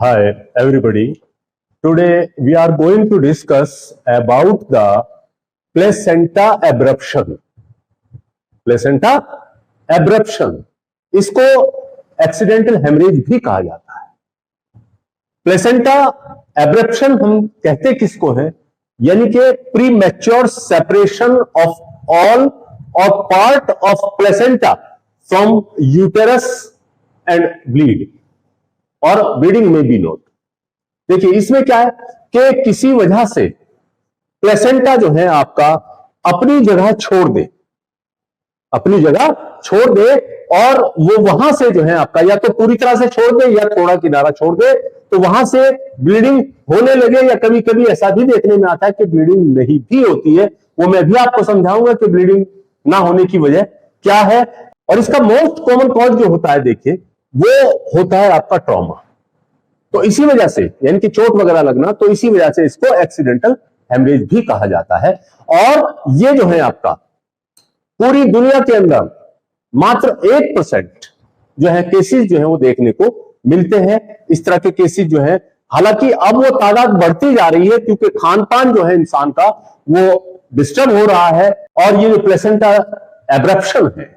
Hi, everybody. Today we are going to discuss about the placenta abruption. Placenta abruption, इसको accidental haemorrhage भी कहा जाता है। Placenta abruption हम कहते किसको है? यानी कि premature separation of all और part of placenta from uterus and bleed और ब्लीडिंग में बी नोट। देखिए इसमें क्या है कि किसी वजह से प्लेसेंटा जो है आपका अपनी जगह छोड़ दे, अपनी जगह छोड़ दे और वो वहां से जो है आपका या तो पूरी तरह से छोड़ दे या थोड़ा किनारा छोड़ दे, तो वहां से ब्लीडिंग होने लगे। या कभी कभी ऐसा भी देखने में आता है कि ब्लीडिंग नहीं भी होती है। वो मैं भी आपको समझाऊंगा कि ब्लीडिंग ना होने की वजह क्या है। और इसका मोस्ट कॉमन कॉज जो होता है, देखिए वो होता है आपका ट्रॉमा। तो इसी वजह से यानी कि चोट वगैरह लगना, तो इसी वजह से इसको एक्सीडेंटल हेमरेज भी कहा जाता है। और ये जो है आपका पूरी दुनिया के अंदर मात्र 1% जो है केसेस जो है वो देखने को मिलते हैं। इस तरह के केसेस जो है, हालांकि अब वो तादाद बढ़ती जा रही है क्योंकि खान पान जो है इंसान का वो डिस्टर्ब हो रहा है। और ये जो प्लेसेंटा एब्रप्शन है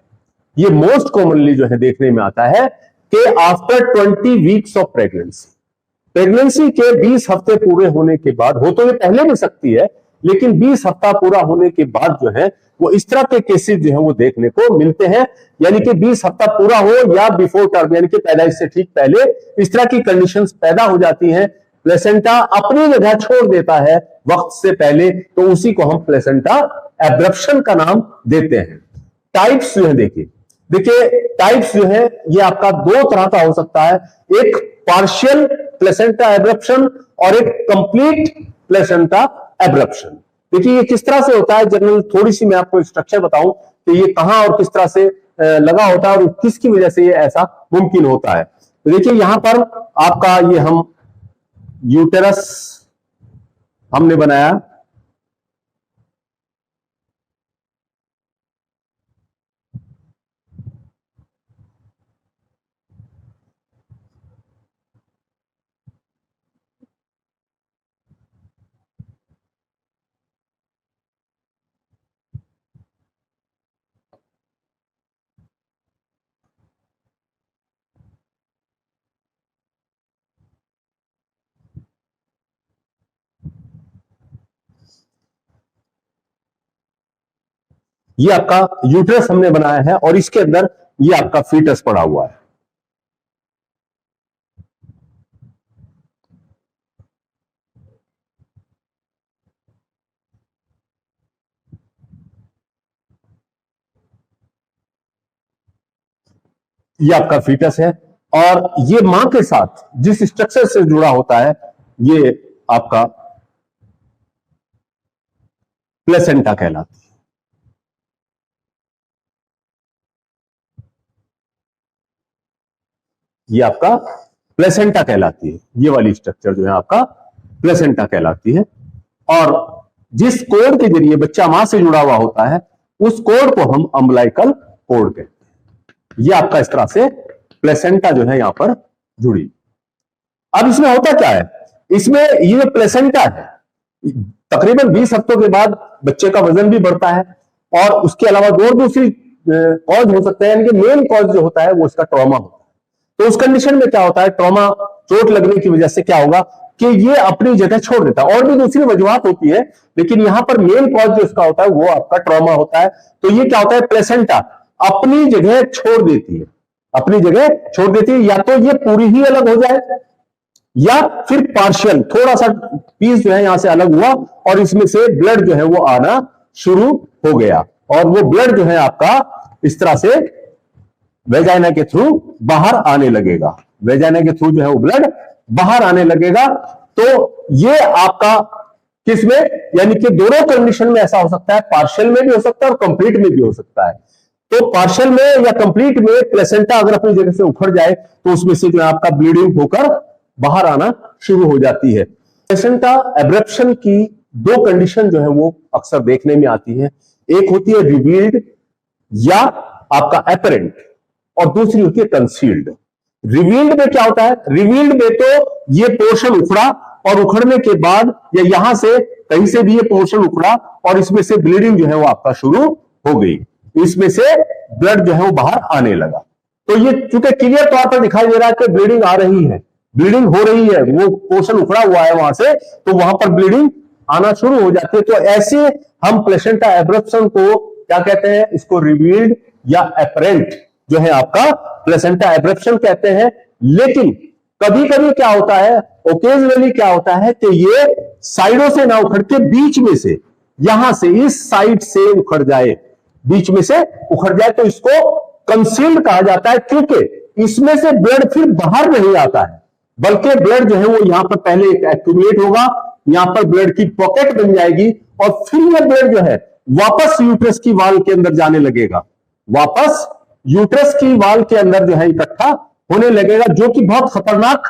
ये मोस्ट कॉमनली जो है देखने में आता है कि आफ्टर 20 वीक्स ऑफ प्रेगनेंसी के 20 हफ्ते पूरे होने के बाद, हो तो ये पहले भी सकती है लेकिन 20 हफ्ता पूरा होने के बाद जो है वो इस तरह के केसेस जो है वो देखने को मिलते हैं। यानी कि 20 हफ्ता पूरा हो या बिफोर टर्म यानी कि पैदाइश से ठीक पहले इस तरह की कंडीशंस पैदा हो जाती हैं। प्लेसेंटा अपनी जगह छोड़ देता है वक्त से पहले, तो उसी को हम प्लेसेंटा एब्रप्शन का नाम देते हैं। टाइप्स जो है देखिए टाइप्स जो है ये आपका दो तरह का हो सकता है, एक पार्शियल प्लेसेंटा एब्रप्शन और एक कंप्लीट प्लेसेंटा एब्रप्शन। देखिए ये किस तरह से होता है, जनरल थोड़ी सी मैं आपको स्ट्रक्चर बताऊं कि ये कहां और किस तरह से लगा होता है और किसकी वजह से ये ऐसा मुमकिन होता है। तो देखिए यहां पर आपका ये हम यूटेरस हमने बनाया, ये आपका यूटेरस हमने बनाया है और इसके अंदर ये आपका फीटस पड़ा हुआ है। ये आपका फीटस है और ये मां के साथ जिस स्ट्रक्चर से जुड़ा होता है ये आपका प्लेसेंटा कहलाती है। ये आपका प्लेसेंटा कहलाती है, ये वाली स्ट्रक्चर जो है आपका प्लेसेंटा कहलाती है। और जिस कोड के जरिए बच्चा मां से जुड़ा हुआ होता है उस कोड को हम अम्बलाइकल कोड कहते हैं। ये आपका इस तरह से प्लेसेंटा जो है यहां पर जुड़ी। अब इसमें होता क्या है, इसमें ये जो प्लेसेंटा है तकरीबन 20 हफ्तों के बाद बच्चे का वजन भी बढ़ता है और उसके अलावा दो दूसरी कॉज हो सकते हैं। यानी कि मेन कॉज जो होता है वो इसका ट्रॉमा होता है। तो उस कंडीशन में क्या होता है, ट्रॉमा चोट लगने की वजह से क्या होगा कि ये अपनी जगह छोड़ देता है। और भी दूसरी वजूहत होती है लेकिन यहां पर मेन कॉज जो इसका होता है वो आपका ट्रॉमा होता है। तो ये क्या होता है, प्लेसेंटा अपनी जगह छोड़ देती है, अपनी जगह छोड़ देती है। या तो ये पूरी ही अलग हो जाए या फिर पार्शियल थोड़ा सा पीस जो है यहां से अलग हुआ और इसमें से ब्लड जो है वो आना शुरू हो गया और वो ब्लड जो है आपका इस तरह से वेजाइना के थ्रू बाहर आने लगेगा। वेजाइना के थ्रू जो है वो ब्लड बाहर आने लगेगा। तो ये आपका किसमें, यानी कि दोनों कंडीशन में ऐसा हो सकता है, पार्शियल में भी हो सकता है और कंप्लीट में भी हो सकता है। तो पार्शियल में या कंप्लीट में प्लेसेंटा अगर अपनी जगह से उखड़ जाए तो उसमें से जो है आपका ब्लीडिंग होकर बाहर आना शुरू हो जाती है। प्लेसेंटा एब्रप्शन की दो कंडीशन जो है वो अक्सर देखने में आती है, एक होती है रिवील्ड या आपका एपरेंट और दूसरी होती है कंसील्ड। रिवील्ड में क्या होता है, रिवील्ड में तो ये पोर्शन उखड़ा और उखड़ने के बाद या यहां से कहीं से भी ये पोर्शन उखड़ा और इसमें से ब्लीडिंग जो है वो आपका शुरू हो गई, इसमें से ब्लड जो है वो बाहर आने लगा। तो ये चूंकि क्लियर तौर पर दिखाई दे रहा है कि ब्लीडिंग आ रही है, ब्लीडिंग हो रही है, वो पोर्शन उखड़ा हुआ है वहां से, तो वहां पर ब्लीडिंग आना शुरू हो जाती है। तो ऐसे हम प्लेसेंटा एब्रप्शन को क्या कहते हैं, इसको रिवील्ड या अपरेंट जो है आपका प्लेसेंटा एब्रप्शन कहते हैं। लेकिन कभी कभी क्या होता है, ओकेजनली क्या होता है कि ये साइडों से ना उखड़ के बीच में से, यहां से इस साइड से उखड़ जाए, बीच में से उखड़ जाए, तो इसको कंसील्ड कहा जाता है, क्योंकि इसमें से ब्लड फिर बाहर नहीं आता है, बल्कि ब्लड जो है वो यहां पर पहले एक्यूमुलेट होगा, यहां पर ब्लड की पॉकेट बन जाएगी और फिर यह ब्लड जो है वापस यूट्रस की वाल के अंदर जाने लगेगा, वापस यूट्रस की वाल के अंदर जो है इकट्ठा होने लगेगा, जो कि बहुत खतरनाक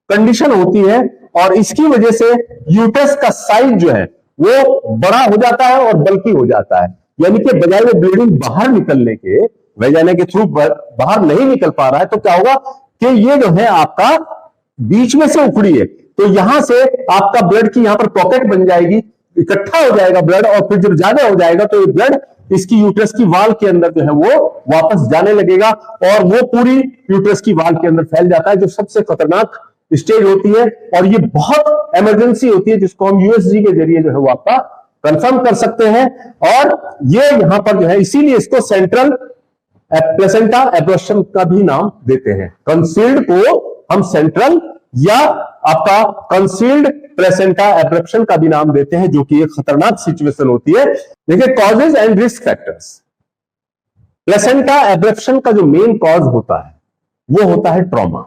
कंडीशन होती है। और इसकी वजह से यूट्रस का साइज जो है वो बड़ा हो जाता है और बल्कि हो जाता है, यानी कि बजाय वो ब्लीडिंग बाहर निकलने के, वैजाना के थ्रू बाहर नहीं निकल पा रहा है, तो क्या होगा कि ये जो है आपका बीच में से उखड़ी है, तो यहां से आपका ब्लड की यहां पर पॉकेट बन जाएगी, इकट्ठा हो जाएगा ब्लड, और फिर जब ज्यादा हो जाएगा तो ये ब्लड इसकी यूट्रस की वाल के अंदर जो है वो वापस जाने लगेगा और वो पूरी यूट्रस की वाल के अंदर फैल जाता है, जो सबसे खतरनाक स्टेज होती है। और ये बहुत इमरजेंसी होती है, जिसको हम यूएसजी के जरिए जो है वो आपका कंफर्म कर सकते हैं। और ये यहां पर जो है, इसीलिए इसको सेंट्रल प्लेसेंटा एब्रप्शन का भी नाम देते हैं। कंसील्ड को हम सेंट्रल या आपका कंसील्ड प्लेसेंटा एब्रप्शन का भी नाम देते हैं, जो कि एक खतरनाक सिचुएशन होती है। देखिए causes and risk factors. Placenta abruption का जो मेन कॉज होता है वो होता है ट्रॉमा।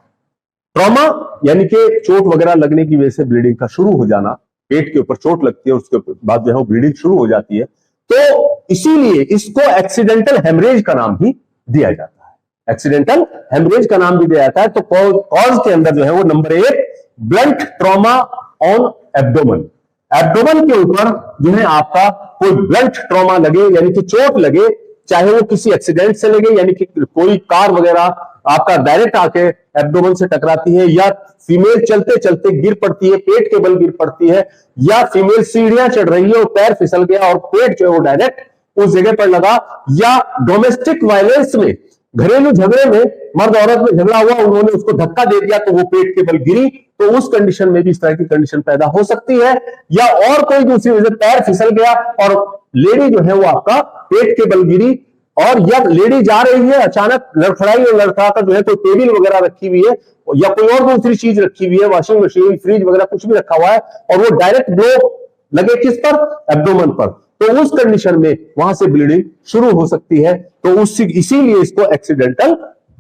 ट्रॉमा यानी कि चोट वगैरह लगने की वजह से ब्लीडिंग का शुरू हो जाना, पेट के ऊपर चोट लगती है, उसके बाद जो है वो ब्लीडिंग शुरू हो जाती है, तो इसीलिए इसको एक्सीडेंटल हेमरेज का नाम भी दिया जाता है। एक्सीडेंटल हेमरेज का नाम भी दिया जाता है। तो कॉज के अंदर जो है वो number 1 blunt trauma on abdomen. Abdomen के ऊपर जो है आपका कोई ब्लंट ट्रॉमा लगे, यानी कि चोट लगे, चाहे वो किसी एक्सीडेंट से लगे, यानी कि कोई कार वगैरह आपका डायरेक्ट आके एब्डोमेन से टकराती है, या फीमेल चलते चलते गिर पड़ती है, पेट के बल गिर पड़ती है, या फीमेल सीढ़ियां चढ़ रही है और पैर फिसल गया और पेट जो है वो डायरेक्ट उस जगह पर लगा, या डोमेस्टिक वायलेंस में, घरेलू झगड़े में मर्द औरत में झगड़ा हुआ, उन्होंने उसको धक्का दे दिया तो वो पेट के बल गिरी, तो उस कंडीशन में भी इस तरह की कंडीशन पैदा हो सकती है। या और कोई दूसरी वजह, पैर फिसल गया और लेडी जो है वो आपका पेट के बल गिरी, और या लेडी जा रही है, अचानक लड़खड़ाई और लड़खड़ाकर जो है कोई टेबल वगैरह रखी हुई है या कोई और दूसरी चीज रखी हुई है, वॉशिंग मशीन, फ्रिज वगैरह कुछ भी रखा हुआ है, और वो डायरेक्ट ब्लो लगे किस पर, एब्डोमेन पर, तो उस कंडीशन में वहां से ब्लीडिंग शुरू हो सकती है। तो उस इसीलिए इसको एक्सीडेंटल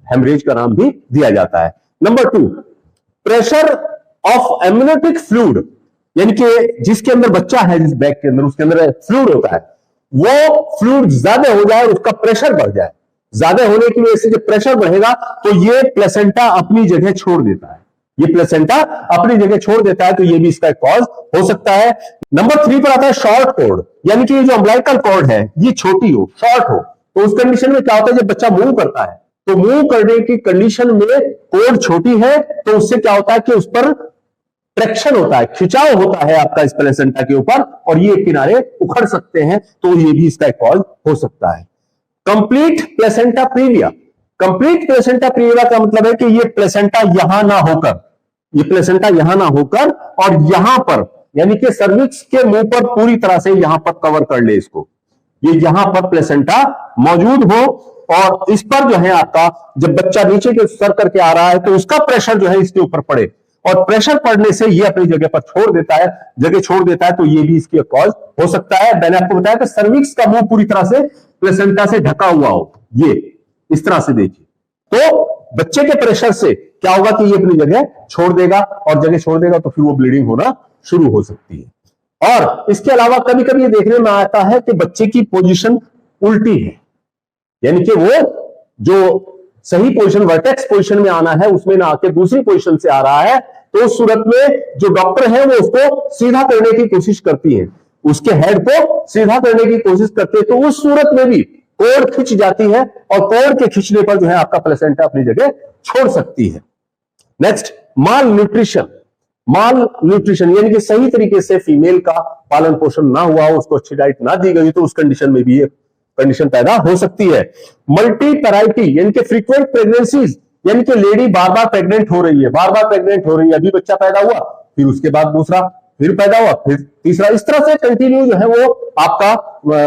हेमरेज का नाम भी दिया जाता है। Number 2, pressure of amniotic fluid, यानी कि जिसके अंदर बच्चा है, जिस बैग के अंदर, उसके अंदर फ्लूइड होता है, वो फ्लूइड ज्यादा हो जाए, उसका प्रेशर बढ़ जाए, ज्यादा होने की वजह से जब प्रेशर बढ़ेगा तो ये प्लेसेंटा अपनी जगह छोड़ देता है, ये प्लेसेंटा अपनी जगह छोड़ देता है, तो ये भी इसका कॉज हो सकता है। नंबर 3 पर आता है शॉर्ट कॉर्ड, यानी कि ये जो अम्बिलिकल कॉर्ड है ये छोटी हो, शॉर्ट हो, तो उस कंडीशन में क्या होता है, जब बच्चा मूव करता है तो मूव करने की कंडीशन में कॉर्ड छोटी है, तो उससे क्या होता है कि उस पर ट्रैक्शन होता है, खिंचाव होता है आपका इस प्लेसेंटा के ऊपर, और ये किनारे उखड़ सकते हैं, तो ये भी इसका कॉज हो सकता है। Complete placenta previa. Complete placenta previa का मतलब है कि ये प्लेसेंटा यहां ना होकर, ये प्लेसेंटा यहां ना होकर और यहां पर, यानी कि सर्विक्स के मुंह पर पूरी तरह से यहां पर कवर कर ले इसको, ये यहां पर प्लेसेंटा मौजूद हो, और इस पर जो है आपका जब बच्चा नीचे के सर करके आ रहा है तो उसका प्रेशर जो है इसके ऊपर पड़े, और प्रेशर पड़ने से ये अपनी जगह पर छोड़ देता है, जगह छोड़ देता है, तो ये भी इसकी कॉज हो सकता है। मैंने आपको बताया कि सर्विक्स का मुंह पूरी तरह से प्लेसेंटा से ढका हुआ हो, ये इस तरह से देखिए, तो बच्चे के प्रेशर से क्या होगा कि ये अपनी जगह छोड़ देगा, और जगह छोड़ देगा तो फिर वो ब्लीडिंग होना शुरू हो सकती है। और इसके अलावा कभी कभी ये देखने में आता है कि बच्चे की पोजीशन उल्टी है, यानी कि वो जो सही पोजीशन, वर्टेक्स पोजीशन में आना है, उसमें ना आके दूसरी पोजीशन से आ रहा है, तो उस सूरत में जो डॉक्टर है वो उसको सीधा करने की कोशिश करती है, उसके हेड को सीधा करने की कोशिश करती है, तो उस सूरत में भी कॉर्ड खिंच जाती है, और कॉर्ड के खिंचने पर जो है आपका प्लेसेंटा अपनी जगह छोड़ सकती है। नेक्स्ट, माल न्यूट्रिशन। माल न्यूट्रिशन यानी कि सही तरीके से फीमेल का पालन पोषण ना हुआ हो, उसको अच्छी डाइट ना दी गई तो उस कंडीशन में भी ये कंडीशन पैदा हो सकती है। मल्टी पैराइटी यानी कि फ्रीक्वेंट प्रेगनेंसीज, यानी कि लेडी बार बार प्रेग्नेंट हो रही है, बार बार प्रेग्नेंट हो रही है, अभी बच्चा पैदा हुआ, फिर उसके बाद दूसरा, फिर पैदा हुआ, फिर तीसरा, इस तरह से कंटिन्यू जो है वो आपका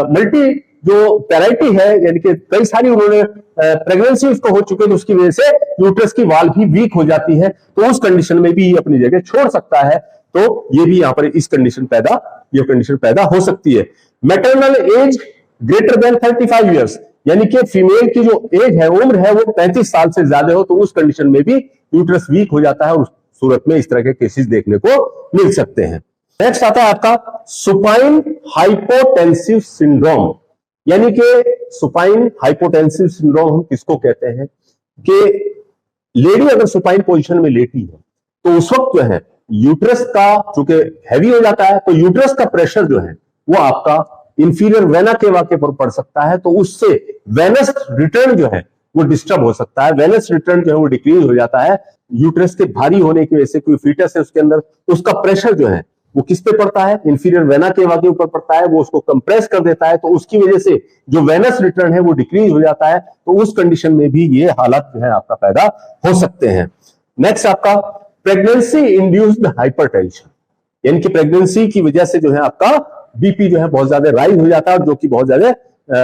मल्टी जो पैराइटी है, यानी कि कई सारी उन्होंने प्रेगनेंसी उसको हो चुके, तो उसकी वजह से यूट्रस की वाल भी वीक हो जाती है, तो उस कंडीशन में भी ये अपनी जगह छोड़ सकता है। तो ये भी यहां पर इस कंडीशन पैदा हो सकती है। Maternal age greater than 35 years, यानी कि फीमेल की जो एज है, उम्र है, वो 35 साल से ज्यादा हो, तो उस कंडीशन में भी यूट्रस वीक हो जाता है और उस सूरत में इस तरह के केसेस देखने को मिल सकते हैं। नेक्स्ट आता है आपका सुपाइन हाइपोटेंसिव सिंड्रोम, यानी कि सुपाइन हाइपोटेंसिव सिंड्रोम हम किसको कहते हैं कि लेडी अगर सुपाइन पोजीशन में लेटी है तो उस वक्त जो है यूट्रस का चूंकि हैवी हो जाता है, तो यूट्रस का प्रेशर जो है वो आपका इंफीरियर वेना केवा के ऊपर पड़ सकता है, तो उससे वेनस रिटर्न जो है वो डिस्टर्ब हो सकता है, वेनस रिटर्न जो है वो डिक्रीज हो जाता है। यूट्रस के भारी होने की वजह से कोई फीटस है उसके अंदर, तो उसका प्रेशर जो है वो किस पे पड़ता है, इंफीरियर वेना केवा के ऊपर पड़ता है, वो उसको कंप्रेस कर देता है, तो उसकी वजह से जो वेनस रिटर्न है वो डिक्रीज हो जाता है, तो उस कंडीशन में भी ये हालत जो है आपका पैदा हो सकते हैं। नेक्स्ट आपका प्रेगनेंसी इंड्यूस्ड हाइपरटेंशन, यानी कि प्रेगनेंसी की वजह से जो है आपका बीपी जो है बहुत ज्यादा राइज हो जाता है, और जो कि बहुत ज्यादा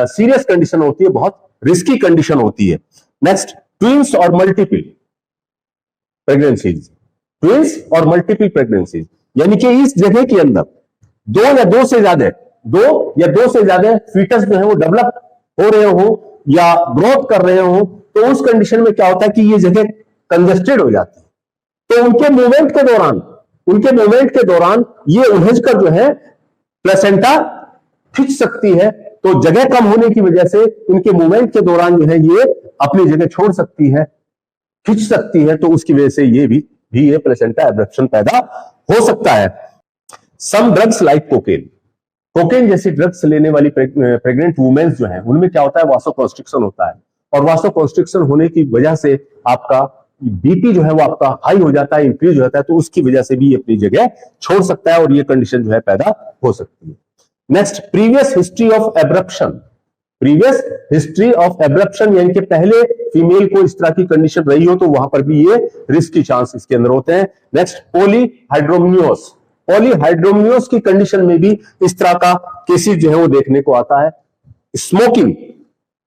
सीरियस कंडीशन होती है, बहुत रिस्की कंडीशन होती है। नेक्स्ट, ट्विंस और मल्टीपल प्रेगनेंसीज, ट्विंस और मल्टीपल प्रेगनेंसीज, यानी कि इस जगह के अंदर दो या दो से ज्यादा फीटस जो है वो डेवलप हो रहे हो या ग्रोथ कर रहे हो, तो उस कंडीशन में क्या होता है कि ये जगह कंजेस्टेड हो जाती है, तो उनके मूवमेंट के दौरान ये उलझ कर जो है प्लेसेंटा खिंच सकती है, तो जगह कम होने की वजह से इनके मूवमेंट के दौरान जो है ये अपनी जगह छोड़ सकती है, खिंच सकती है, तो उसकी वजह से ये भी ये प्लेसेंटा एब्रप्शन पैदा हो सकता है। सम ड्रग्स लाइक कोकेन जैसी ड्रग्स लेने वाली प्रेग्नेंट वुमेन्स जो है उनमें क्या होता है, वासोकॉन्स्ट्रिक्शन होता है, और वासोकॉन्स्ट्रिक्शन होने की वजह से आपका बीपी जो है वो आपका हाई हो जाता है, इंक्रीज हो जाता है, तो उसकी वजह से भी अपनी जगह छोड़ सकता है और ये कंडीशन जो है पैदा हो सकती है। Next, previous history of abruption, यानी कि पहले फीमेल को इस तरह की कंडीशन रही हो तो वहां पर भी ये रिस्क की चांस इसके अंदर होते हैं। नेक्स्ट, पॉलीहाइड्रोमियोस की कंडीशन में भी इस तरह का केसेस जो है वो देखने को आता है। स्मोकिंग,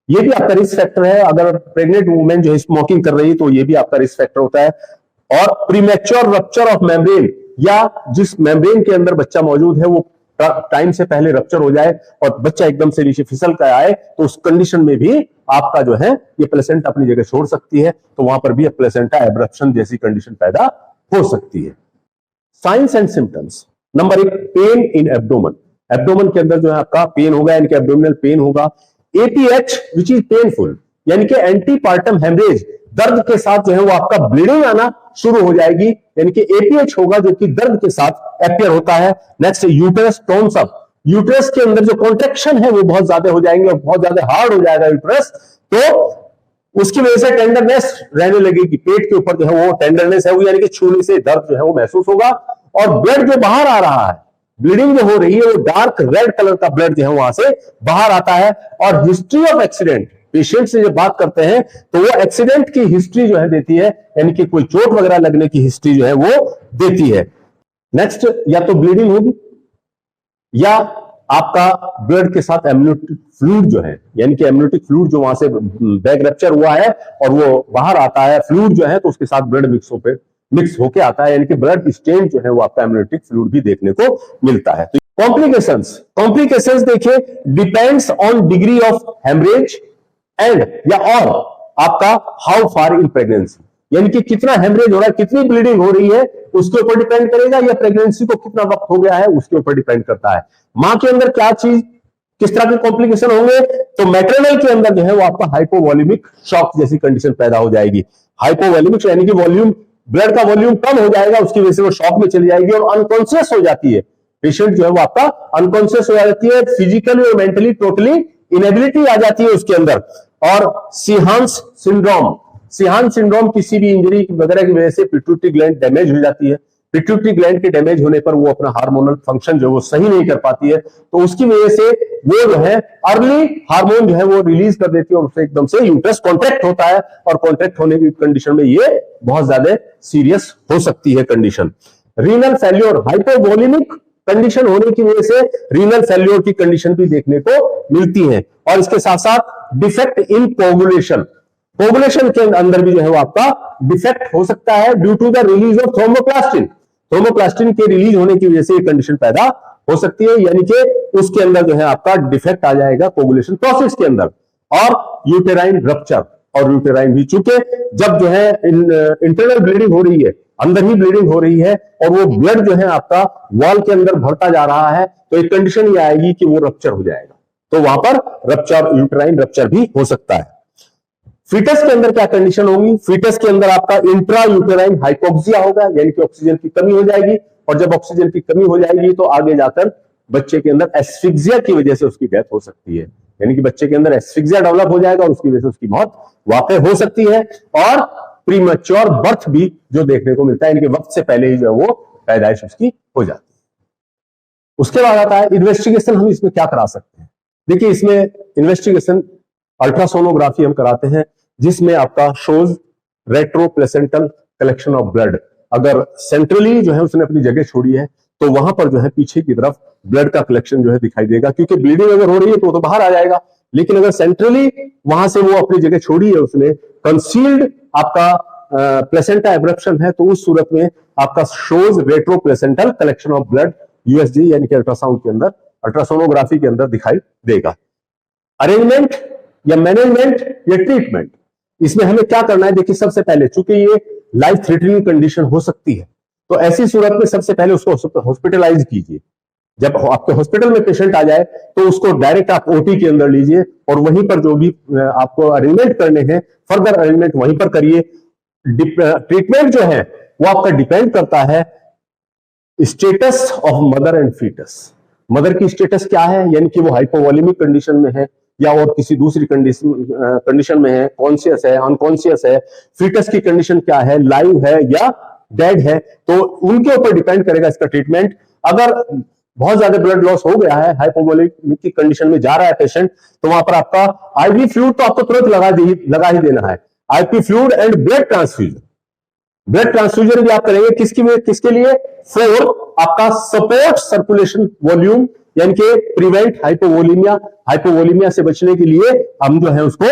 ये भी आपका रिस्क फैक्टर है, अगर प्रेग्नेंट वुमेन जो है स्मोकिंग कर रही है तो ये भी आपका रिस्क फैक्टर होता है। और प्रीमेच्योर रप्चर ऑफ मेम्ब्रेन, या जिस मेम्ब्रेन के अंदर बच्चा मौजूद है वो टाइम से पहले रप्चर हो जाए और बच्चा एकदम से नीचे फिसल कर आए, तो उस कंडीशन में भी आपका जो है ये प्लेसेंटा अपनी जगह छोड़ सकती है, तो वहां पर भी प्लेसेंटा एब्रप्शन जैसी कंडीशन पैदा हो सकती है। Science and symptoms, number 1, pain in abdomen के अंदर जो है आपका पेन होगा, यानी कि एब्डोमिनल पेन होगा। APH विच इज पेनफुल, यानी कि एंटीपार्टम हेमरेज, दर्द के साथ जो है वो आपका ब्लीडिंग आना शुरू हो जाएगी, यानी कि APH होगा जो कि दर्द के साथ अपियर होता है। Next, uterus tones up, uterus के अंदर जो कॉन्ट्रैक्शन है वो बहुत ज्यादा हो जाएंगे और बहुत ज्यादा हार्ड हो जाएगा यूट्रस, तो उसकी वजह से टेंडरनेस रहने लगेगी, पेट के ऊपर जो है वो टेंडरनेस है वो, यानी कि छूने से दर्द जो है वो महसूस होगा। और ब्लड जो बाहर आ रहा है, ब्लीडिंग जो हो रही है वो डार्क रेड कलर का ब्लड जो है वहां से बाहर आता है। और हिस्ट्री ऑफ एक्सीडेंट, पेशेंट से जब बात करते हैं तो वो एक्सीडेंट की हिस्ट्री जो है देती है, यानी कि कोई चोट वगैरह लगने की हिस्ट्री जो है वो देती है। नेक्स्ट, या तो ब्लीडिंग होगी या आपका ब्लड के साथ एमनियोटिक फ्लूइड जो है, यानी कि एमनियोटिक फ्लूइड जो वहां से बैग रप्चर हुआ है और वो बाहर आता है, फ्लूइड जो है तो उसके साथ ब्लड मिक्स होके आता है, यानी कि ब्लड स्टेन जो है वो आपका एमनियोटिक फ्लूइड भी देखने को मिलता है। तो कॉम्प्लिकेशंस देखिए, depends on degree of haemorrhage and या और आपका हाउ फार इन प्रेगनेंसी, यानी कि कितना हेमरेज हो रहा है, कितनी ब्लीडिंग हो रही है उसके ऊपर डिपेंड करेगा, या प्रेगनेंसी को कितना वक्त हो गया है उसके ऊपर डिपेंड करता है। मां के अंदर क्या चीज, किस तरह के कॉम्प्लिकेशन होंगे, तो मैटरनल के अंदर जो है वो आपका हाइपोवॉल्यूमिक शॉक जैसी कंडीशन पैदा हो जाएगी। हाइपोवॉल्यूमिक यानी कि वॉल्यूम, ब्लड का वॉल्यूम कम हो जाएगा, उसकी वजह से वो शॉक में चली जाएगी और अनकॉन्शियस हो जाती है, पेशेंट जो है वो आपका अनकॉन्शियस हो जाती है, फिजिकली और मेंटली टोटली इनेबिलिटी आ जाती है उसके अंदर। और सीहान्स सिंड्रोम, सिहान सिंड्रोम किसी भी इंजरी वगैरह की वजह से पिट्यूटरी ग्लैंड डैमेज हो जाती है। पिट्यूटरी ग्लैंड के डैमेज होने पर वो अपना हार्मोनल फंक्शन जो वो सही नहीं कर पाती है, तो उसकी वजह से वो जो है अर्ली हार्मोन जो है वो रिलीज कर देती है और उससे एकदम से यूट्रस कॉन्ट्रैक्ट होता है, और कॉन्ट्रैक्ट होने की कंडीशन में ये बहुत ज्यादा सीरियस हो सकती है condition. Renal failure, hypovolaemic condition होने की वजह से रीनल फेल्योर की कंडीशन भी देखने को मिलती है। और इसके साथ साथ डिफेक्ट इन कोगुलेशन, कोगुलेशन के अंदर भी जो है वो आपका डिफेक्ट हो सकता है due to the release of thromboplastin. Thromboplastin के रिलीज होने की वजह से ये कंडीशन पैदा हो सकती है, यानी कि उसके अंदर जो है आपका डिफेक्ट आ जाएगा कोगुलेशन प्रोसेस के अंदर। और यूटेराइन रप्चर, और यूटेराइन भी, चूंकि जब जो है इंटरनल ब्लीडिंग हो रही है, अंदर ही ब्लीडिंग हो रही है और वो ब्लड जो है आपका वॉल के अंदर भरता जा रहा है, तो एक कंडीशन ये आएगी कि वो रप्चर हो जाएगा, तो वहां पर रप्चर, यूटेराइन रप्चर भी हो सकता है। फीटस के अंदर क्या कंडीशन होगी? फीटस के अंदर आपका इंट्रा यूटेराइन हाइपोक्सिया होगा, यानी कि ऑक्सीजन की कमी हो जाएगी, और जब ऑक्सीजन की कमी हो जाएगी तो आगे जाकर बच्चे के अंदर एस्फिक्सिया की वजह से उसकी डेथ हो सकती है, यानी कि बच्चे के अंदर एस्फिक्सिया डेवलप हो जाएगा और उसकी वजह से उसकी मौत वाकई हो सकती है। और प्रीमैच्योर बर्थ भी जो देखने को मिलता है, यानी कि वक्त से पहले ही जो है वो पैदाइश उसकी हो जाती है। उसके बाद आता है इन्वेस्टिगेशन, हम इसमें क्या करा सकते हैं? देखिए, इसमें इन्वेस्टिगेशन अल्ट्रासोनोग्राफी हम कराते हैं, जिसमें आपका shows retro placental collection of blood. अगर सेंट्रली जो है उसने अपनी जगह छोड़ी है, तो वहां पर जो है पीछे की तरफ ब्लड का कलेक्शन जो है दिखाई देगा, क्योंकि ब्लीडिंग अगर हो रही है तो वो तो बाहर आ जाएगा, लेकिन अगर सेंट्रली वहां से वो अपनी जगह छोड़ी है उसने, कंसील्ड आपका प्लेसेंटा एब्रप्शन है, तो उस सूरत में आपका shows retro placental collection of blood USG, यानी कि अल्ट्रासाउंड के अंदर, अल्ट्रासोनोग्राफी के अंदर दिखाई देगा। अरेंजमेंट या मैनेजमेंट या ट्रीटमेंट, इसमें हमें क्या करना है? देखिए, सबसे पहले चूंकि ये लाइफ थ्रेटनिंग कंडीशन हो सकती है, तो ऐसी सूरत में सबसे पहले उसको हॉस्पिटलाइज कीजिए। जब आपके हॉस्पिटल में पेशेंट आ जाए तो उसको डायरेक्ट आप ओटी के अंदर लीजिए और वहीं पर जो भी आपको अरेंजमेंट करने हैं, फर्दर अरेंजमेंट वहीं पर करिए। ट्रीटमेंट जो है वो आपका डिपेंड करता है status of mother and foetus. Mother की स्टेटस क्या है, यानी कि वो हाइपोवोलेमिक कंडीशन में है या और किसी दूसरी कंडीशन में है, कॉन्शियस है, अनकॉन्शियस है, फीटस की कंडीशन क्या है, लाइव है या डेड है, तो उनके ऊपर डिपेंड करेगा इसका ट्रीटमेंट। अगर बहुत ज्यादा ब्लड लॉस हो गया है, हाइपोवोलेमिक की कंडीशन में जा रहा है पेशेंट, तो वहां पर आपका आईवी फ्लूइड तो आपको तुरंत लगा ही देना है। IP fluid and blood transfusion, blood transfusion भी आप करेंगे किसके लिए? फॉर आपका सपोर्ट सर्कुलेशन वॉल्यूम, यानी कि प्रिवेंट हाइपोवोलीमिया, हाइपोवोलीमिया से बचने के लिए हम जो है उसको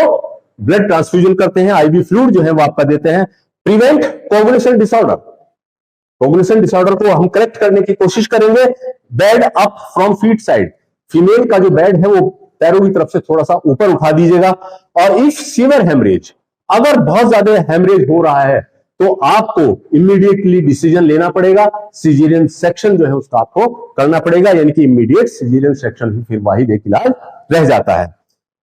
ब्लड ट्रांसफ्यूजन करते हैं, आईवी फ्लूइड जो है वो आपका देते हैं। Prevent coagulation disorder, coagulation disorder को हम करेक्ट करने की कोशिश करेंगे। Bed up from feet side, female का जो बेड है वो पैरों की तरफ से थोड़ा सा ऊपर उठा दीजिएगा। और इफ सीवियर हेमरेज, अगर बहुत ज्यादा हेमरेज हो रहा है तो आपको इमीडिएटली डिसीजन लेना पड़ेगा, सिजेरियन सेक्शन जो है उसका आपको करना पड़ेगा, यानी कि इमीडिएट सिजेरियन सेक्शन ही फिर वाहिद एक इलाज रह जाता है।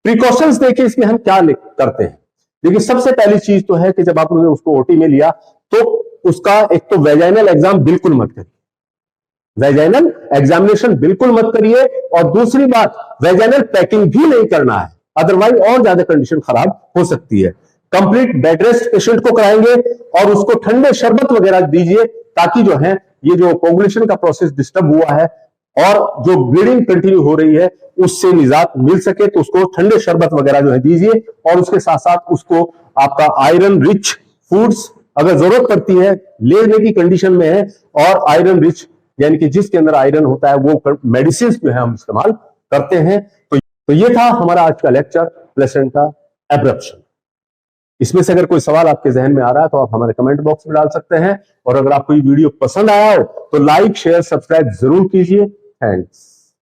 प्रिकॉशंस देखिए इसमें हम क्या करते हैं। देखिए, सबसे पहली चीज तो है कि जब आपने उसको ओटी में लिया तो उसका एक तो वेजाइनल एग्जाम बिल्कुल मत करिए, वेजाइनल एग्जामिनेशन बिल्कुल मत करिए, और दूसरी बात वेजाइनल पैकिंग भी नहीं करना है, अदरवाइज और ज्यादा कंडीशन खराब हो सकती है। कंप्लीट बेड रेस्ट पेशेंट को कराएंगे और उसको ठंडे शरबत वगैरह दीजिए, ताकि जो है ये जो कोगुलेशन का प्रोसेस डिस्टर्ब हुआ है और जो ब्लीडिंग कंटिन्यू हो रही है उससे निजात मिल सके, तो उसको ठंडे शरबत वगैरह जो है दीजिए। और उसके साथ साथ उसको आपका आयरन रिच फूड्स अगर जरूरत पड़ती है, लेने की कंडीशन में है, और आयरन रिच यानी कि जिसके अंदर आयरन होता है वो मेडिसिन जो है हम इस्तेमाल करते हैं। तो ये था हमारा आज का लेक्चर, प्लेसेंटा एब्रप्शन। इसमें से अगर कोई सवाल आपके जहन में आ रहा है तो आप हमारे कमेंट बॉक्स में डाल सकते हैं, और अगर आपको ये वीडियो पसंद आया हो तो लाइक शेयर सब्सक्राइब जरूर कीजिए। थैंक्स।